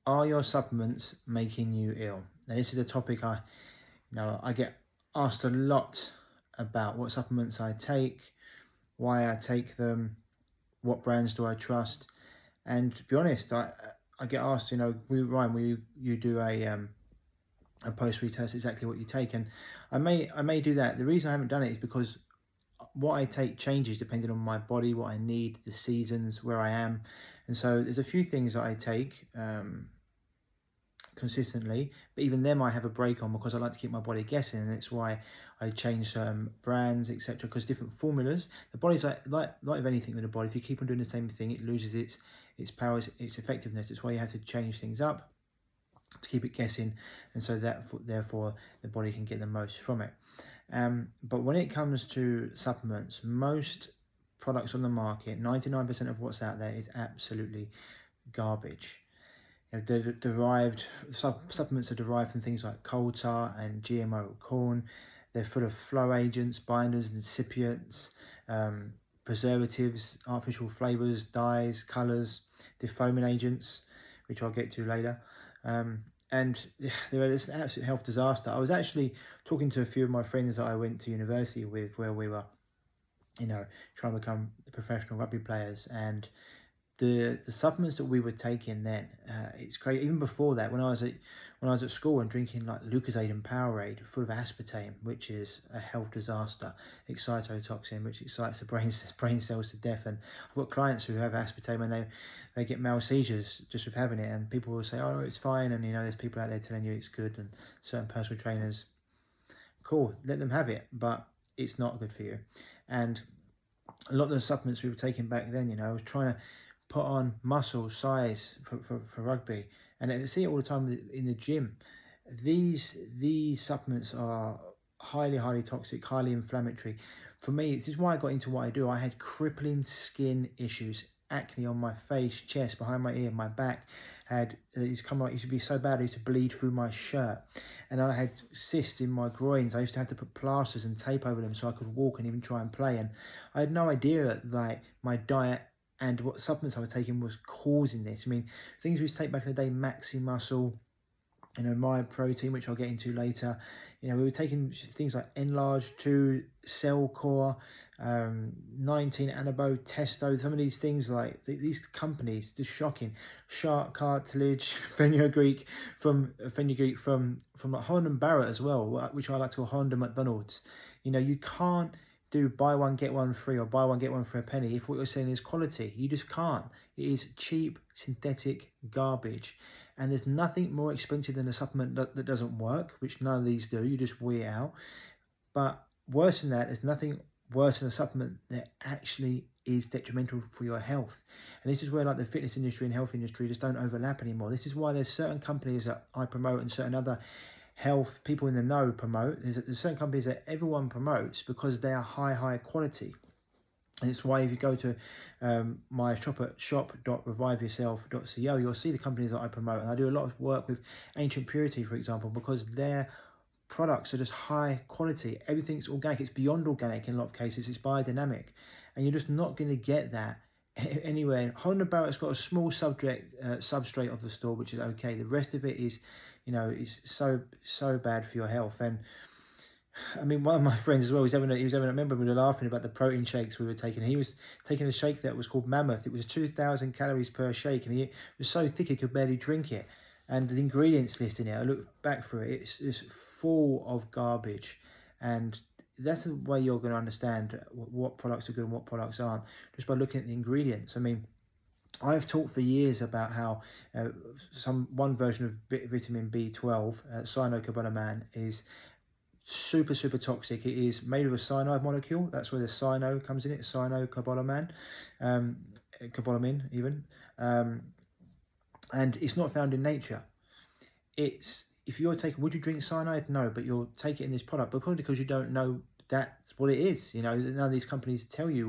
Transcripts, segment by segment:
Are your supplements making you ill? Now, this is a topic I get asked a lot about. What supplements I take, why I take them, what brands do I trust? And to be honest, I get asked, Ryan, will you do a post retest exactly what you take? And I may do that. The reason I haven't done it is because what I take changes depending on my body, what I need, the seasons, where I am, and so there's a few things that I take consistently, but even them I have a break on because I like to keep my body guessing, and it's why I change brands, etc. Because different formulas, the body's like with anything with the body. If you keep on doing the same thing, it loses its powers, its effectiveness. It's why you have to change things up to keep it guessing, and so that therefore the body can get the most from it. But when it comes to supplements, most products on the market, 99% of what's out there is absolutely garbage. The derived supplements are derived from things like coal tar and GMO corn. They're full of flow agents, binders, incipients, preservatives, artificial flavors, dyes, colors, defoaming agents, which I'll get to later. And there is an absolute health disaster. I was actually talking to a few of my friends that I went to university with, where we were, trying to become professional rugby players, and the supplements that we were taking then, it's crazy. Even before that, when I was at school and drinking like Lucozade and Powerade full of aspartame, which is a health disaster, excitotoxin, which excites the brain cells to death. And I've got clients who have aspartame and they get mild seizures just with having it. And people will say, "Oh, it's fine," and there's people out there telling you it's good, and certain personal trainers, cool, let them have it, but it's not good for you. And a lot of the supplements we were taking back then, I was trying to put on muscle size for rugby, and I see it all the time in the gym. These supplements are highly toxic, highly inflammatory. For me, this is why I got into what I do. I had crippling skin issues, acne on my face, chest, behind my ear, my back. It used to be so bad, I used to bleed through my shirt. And then I had cysts in my groins. I used to have to put plasters and tape over them so I could walk and even try and play. And I had no idea that my diet and what supplements I was taking was causing this. I mean, things we used to take back in the day, Maxi Muscle, my protein, which I'll get into later. We were taking things like Enlarge 2, Cell Core, 19 Anabo, Testo, some of these things, like these companies, just shocking. Shark Cartilage, Fenugreek from like Honda and Barrett as well, which I like to call Honda McDonald's. You can't do buy one get one free or buy one get one for a penny if what you're saying is quality. You just can't. It is cheap synthetic garbage, and there's nothing more expensive than a supplement that doesn't work, which none of these do. You just weigh it out. But worse than that, there's nothing worse than a supplement that actually is detrimental for your health. And this is where like the fitness industry and health industry just don't overlap anymore. This is why there's certain companies that I promote and certain other health people in the know promote. There's certain companies that everyone promotes because they are high quality. And it's why if you go to my shop at shop.reviveyourself.co, you'll see the companies that I promote. And I do a lot of work with Ancient Purity, for example, because their products are just high quality. Everything's organic. It's beyond organic in a lot of cases. It's biodynamic. And you're just not going to get that anywhere. Honda Barrett's got a small substrate of the store, which is okay. The rest of it is, is so bad for your health. And I mean, one of my friends as well, he was having a member, we were laughing about the protein shakes we were taking. He was taking a shake that was called Mammoth. It was 2,000 calories per shake, and it was so thick he could barely drink it. And the ingredients list in it, I looked back through it, it's full of garbage. And that's the way you're going to understand what products are good and what products aren't, just by looking at the ingredients. I mean, I've talked for years about how one version of vitamin B12, cyanocobalamin, is super toxic. It is made of a cyanide molecule. That's where the cyano comes in. It's cyanocobalamin, cobalamin even, and it's not found in nature. If you're taking, would you drink cyanide? No, but you'll take it in this product, but probably because you don't know that's what it is. None of these companies tell you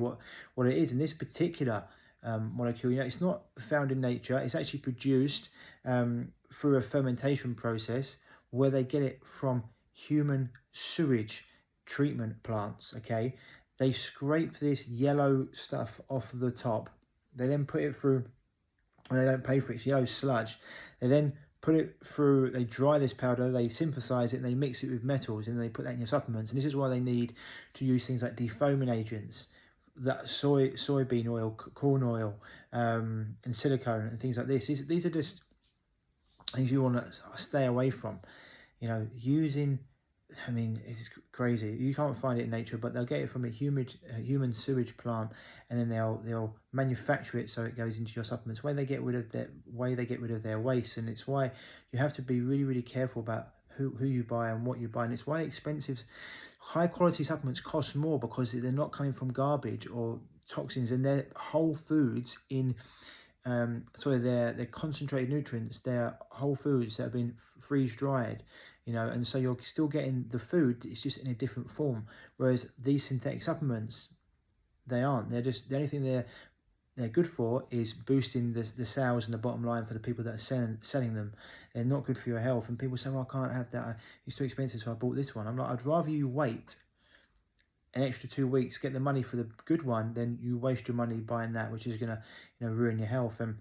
what it is. In this particular molecule, it's not found in nature. It's actually produced through a fermentation process where they get it from human sewage treatment plants. Okay, they scrape this yellow stuff off the top. They then put it through and they don't pay for it. It's yellow sludge. They then put it through, they dry this powder, they synthesize it, and they mix it with metals, and they put that in your supplements. And this is why they need to use things like defoaming agents, that soybean oil, corn oil, and silicone, and things like this. These are just things you want to stay away from. You know, using, I mean, it's crazy. You can't find it in nature, but they'll get it from a human sewage plant, and then they'll manufacture it so it goes into your supplements. They get rid of their waste, and it's why you have to be really, really careful about who you buy and what you buy. And it's why expensive, high quality supplements cost more, because they're not coming from garbage or toxins, and they're whole foods in. They're concentrated nutrients. They're whole foods that have been freeze dried, you know, and so you're still getting the food. It's just in a different form. Whereas these synthetic supplements, they aren't. They're just, the only thing they're good for is boosting the sales and the bottom line for the people that are selling them. They're not good for your health. And people say, well, I can't have that. It's too expensive, so I bought this one. I'm like, I'd rather you wait an extra 2 weeks, get the money for the good one, then you waste your money buying that, which is going to, you know, ruin your health. And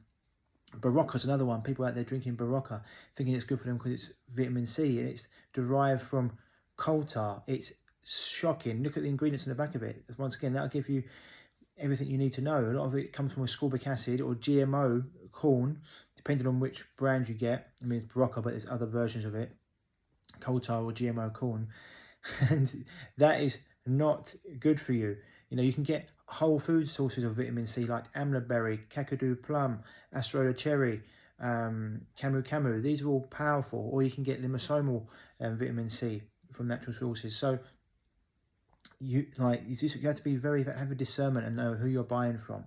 Barocca's another one. People out there drinking Barocca, thinking it's good for them because it's vitamin C, and it's derived from coal tar. It's shocking. Look at the ingredients on the back of it. Once again, that'll give you everything you need to know. A lot of it comes from ascorbic acid or GMO corn, depending on which brand you get. I mean, it's Barocca, but there's other versions of it, coal tar or GMO corn, and that is not good for you. You know, you can get whole food sources of vitamin C like amla berry, kakadu plum, acerola cherry, camu. These are all powerful. Or you can get liposomal vitamin C from natural sources. So you have to be have a discernment and know who you're buying from,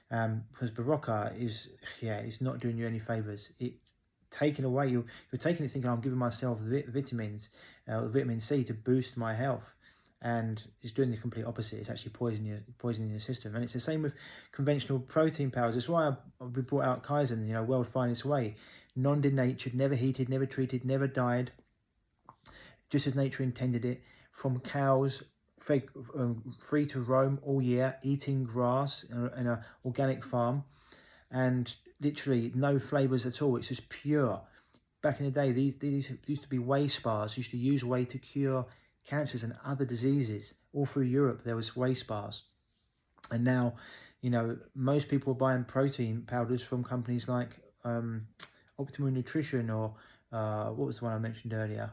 because Barocca it's not doing you any favors. It's taking away, you're taking it thinking, I'm giving myself vitamins, vitamin C to boost my health, and it's doing the complete opposite. It's actually poisoning your system. And it's the same with conventional protein powders. That's why we brought out Kaizen, you know, world finest whey, non-denatured, never heated, never treated, never dyed, just as nature intended it, from cows, free to roam all year, eating grass in an organic farm, and literally no flavors at all. It's just pure. Back in the day, these used to be whey spas. Used to use whey to cure cancers and other diseases. All through Europe, there was whey spas. And now, you know, most people are buying protein powders from companies like Optimal Nutrition, or what was the one I mentioned earlier?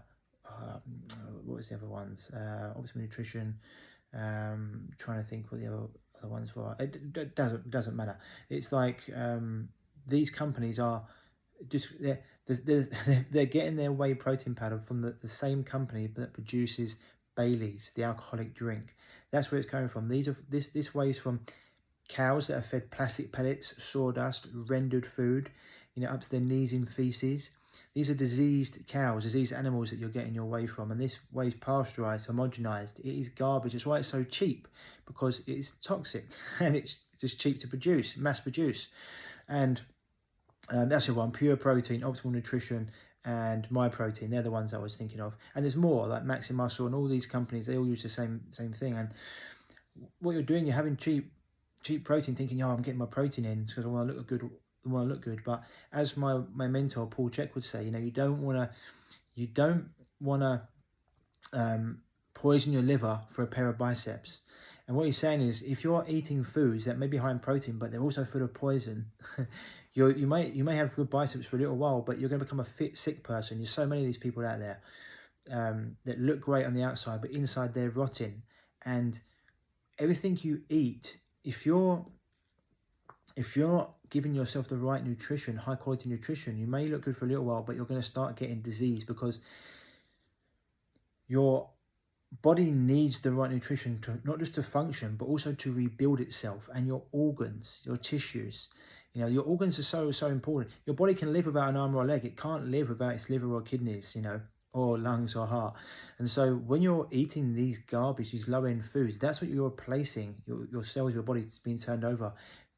What was the other ones? Optimal Nutrition. Trying to think what the other ones were. It doesn't matter. It's like these companies are just they're getting their whey protein powder from the same company that produces Bailey's, the alcoholic drink. That's where it's coming from. This whey is from cows that are fed plastic pellets, sawdust, rendered food, you know, up to their knees in feces. These are diseased cows, diseased animals that you're getting your whey from, and this whey is pasteurized, homogenized. It is garbage. That's why it's so cheap, because it's toxic and it's just cheap to produce, mass produce. And that's the one, Pure Protein, Optimal Nutrition, and My Protein. They're the ones I was thinking of. And there's more, like Maxi Muscle and all these companies. They all use the same thing. And what you're doing, you're having cheap protein, thinking, oh, I'm getting my protein in because I want to look good. But as my mentor Paul Check would say, you know, you don't want to poison your liver for a pair of biceps. And what he's saying is, if you're eating foods that may be high in protein, but they're also full of poison, you may have good biceps for a little while, but you're going to become a fit, sick person. There's so many of these people out there that look great on the outside, but inside they're rotting. And everything you eat, if you're not giving yourself the right nutrition, high quality nutrition, you may look good for a little while, but you're going to start getting disease, because your body needs the right nutrition to not just to function, but also to rebuild itself. And your organs, your tissues, you know, your organs are so important. Your body can live without an arm or a leg. It can't live without its liver or kidneys, you know, or lungs or heart. And so when you're eating these garbage, these low-end foods, that's what you're replacing. Your cells, your body's being turned over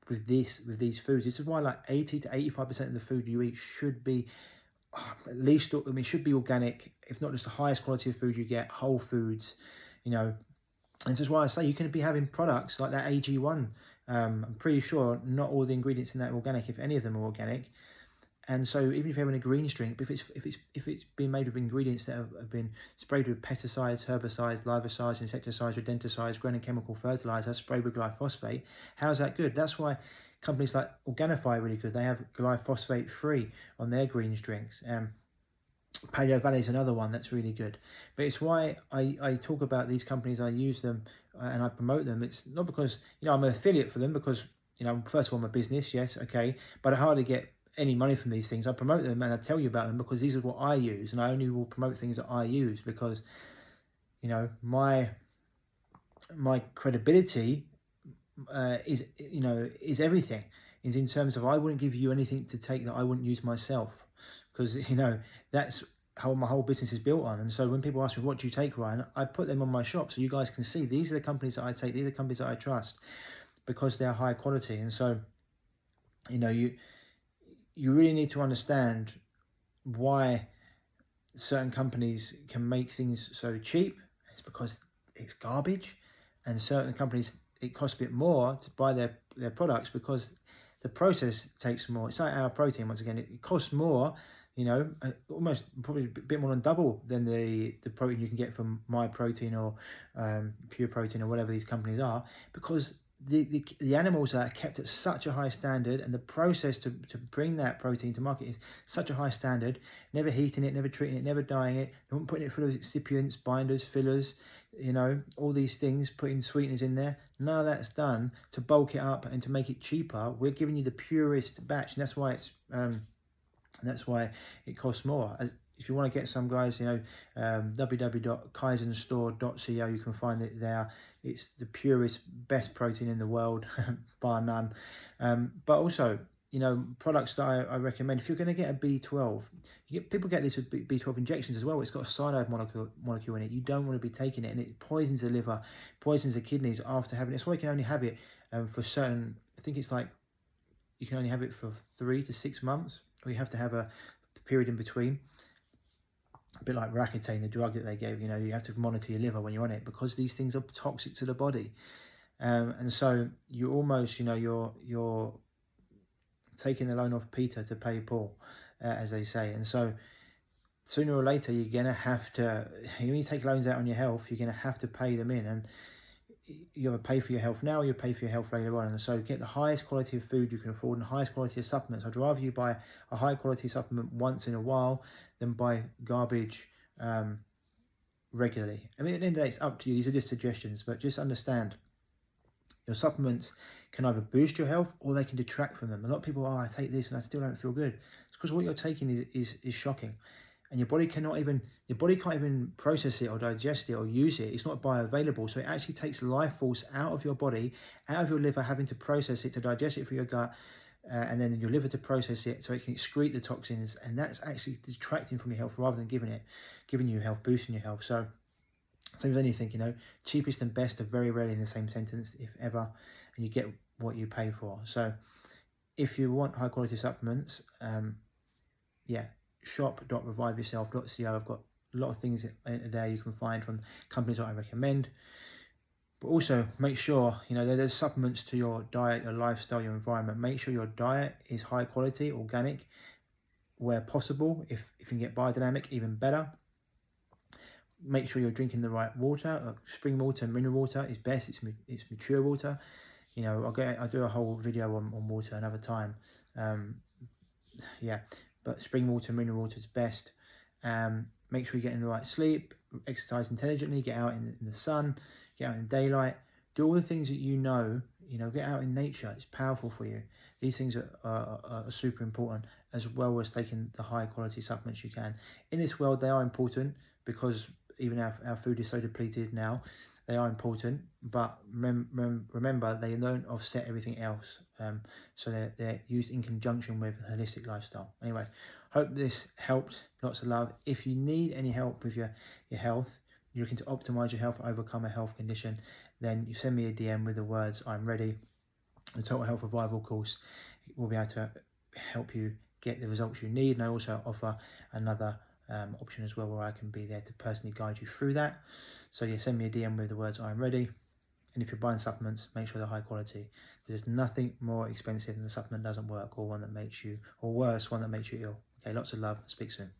with these foods. This is why like 80 to 85% of the food you eat should be at least, I mean, should be organic, if not just the highest quality of food you get, whole foods, you know. And this is why I say you can be having products like that AG1 I'm pretty sure not all the ingredients in that are organic, if any of them are organic. And so even if you're having a green drink, if it's been made with ingredients that have been sprayed with pesticides, herbicides, larvicides, insecticides, rodenticides, grown in chemical fertilizer, sprayed with glyphosate, how's that good? That's why companies like Organifi are really good. They have glyphosate free on their green drinks. Paleo Valley is another one that's really good. But it's why I talk about these companies, I use them and I promote them. It's not because, I'm an affiliate for them because, first of all, I'm a business, yes, okay. But I hardly get any money from these things. I promote them and I tell you about them because these are what I use. And I only will promote things that I use because, my credibility is everything. Is in terms of I wouldn't give you anything to take that I wouldn't use myself. Because, that's how my whole business is built on. And so when people ask me, what do you take, Ryan? I put them on my shop so you guys can see these are the companies that I take, these are the companies that I trust because they're high quality. And so, you really need to understand why certain companies can make things so cheap. It's because it's garbage. And certain companies, it costs a bit more to buy their products because the process takes more. It's like our protein, once again, it costs more, almost probably a bit more than double than the protein you can get from My Protein or Pure Protein or whatever these companies are, because the animals are kept at such a high standard, and the process to bring that protein to market is such a high standard, never heating it, never treating it, never dyeing it, not putting it full of excipients, binders, fillers, all these things, putting sweeteners in there. None of that's done to bulk it up and to make it cheaper. We're giving you the purest batch, and that's why it costs more. If you want to get some, guys, www.kaizenstore.co, you can find it there. It's the purest, best protein in the world, bar none. But also, products that I recommend, if you're going to get a B12, people get this with B12 injections as well. It's got a cyanide molecule in it. You don't want to be taking it, and it poisons the liver, poisons the kidneys after having it. That's why you can only have it for certain, I think it's like, you can only have it for 3 to 6 months, or you have to have a period in between. A bit like Racetane, the drug that they gave, you have to monitor your liver when you're on it because these things are toxic to the body. And so you almost, you're taking the loan off Peter to pay Paul, as they say. And so sooner or later, you're going to have to, when you take loans out on your health, you're going to have to pay them in. And you either pay for your health now or you pay for your health later on. And so get the highest quality of food you can afford and the highest quality of supplements. I'd rather you buy a high quality supplement once in a while than buy garbage regularly. I mean, at the end of the day, it's up to you. These are just suggestions, but just understand your supplements can either boost your health or they can detract from them. A lot of people, I take this and I still don't feel good. It's because what you're taking is shocking. And your body can't even process it or digest it or use it. It's not bioavailable. So it actually takes life force out of your body, out of your liver, having to process it to digest it for your gut, and then your liver to process it so it can excrete the toxins. And that's actually detracting from your health rather than giving you health, boosting your health. So same as anything, cheapest and best are very rarely in the same sentence, if ever, and you get what you pay for. So if you want high quality supplements, shop.reviveyourself.co. I've got a lot of things there you can find from companies that I recommend. But also make sure, there's supplements to your diet, your lifestyle, your environment. Make sure your diet is high quality, organic, where possible. If you can get biodynamic, even better. Make sure you're drinking the right water. Spring water, mineral water is best. It's mature water. I'll do a whole video on water another time. But spring water, mineral water is best. Make sure you're getting the right sleep, exercise intelligently, get out in the sun, get out in daylight, do all the things that get out in nature. It's powerful for you. These things are super important, as well as taking the high quality supplements you can. In this world, they are important because even our food is so depleted now. They are important, but remember, they don't offset everything else. So they're used in conjunction with a holistic lifestyle. Anyway, hope this helped. Lots of love. If you need any help with your health, you're looking to optimize your health, overcome a health condition, then you send me a DM with the words, I'm ready. The Total Health Revival course will be able to help you get the results you need. And I also offer another option as well where I can be there to personally guide you through that. So send me a DM with the words I'm ready. And if you're buying supplements, make sure they're high quality There's nothing more expensive than a supplement that doesn't work, or one that makes you, or worse, one that makes you ill. Okay, lots of love. Speak soon.